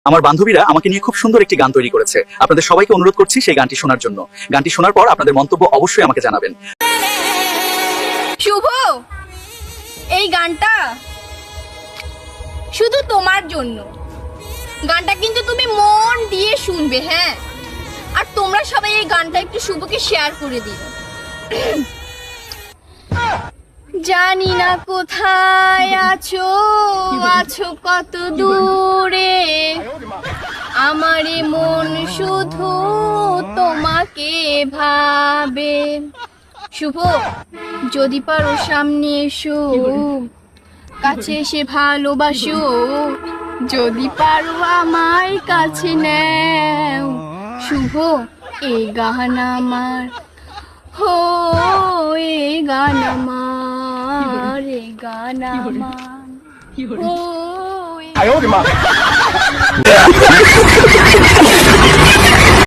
আমার বান্ধবীরা আমাকে নিয়ে খুব সুন্দর একটি গান তৈরি করেছে। আপনাদের সবাইকে অনুরোধ করছি সেই গানটি শোনার জন্য। গানটি শোনার পর আপনাদের মন্তব্য অবশ্যই আমাকে জানাবেন। শুভ, এই গানটা শুধু তোমার জন্য। গানটা কিন্তু তুমি মন দিয়ে শুনবে, হ্যাঁ? আর তোমরা সবাই এই গানটা একটু শুভকে শেয়ার করে দিও। জানি না কোথায় আছো, আছো কত দূরে, আমার এ মন শুধু তোমাকে ভাবে। শুভ, যদি পারো সামনে এসো, কাছে এসে ভালোবাসো, যদি পারো আমায় কাছে নাও। শুভ, এই গান আমার, হো এই গান আমার, এই গান আমার, হো এই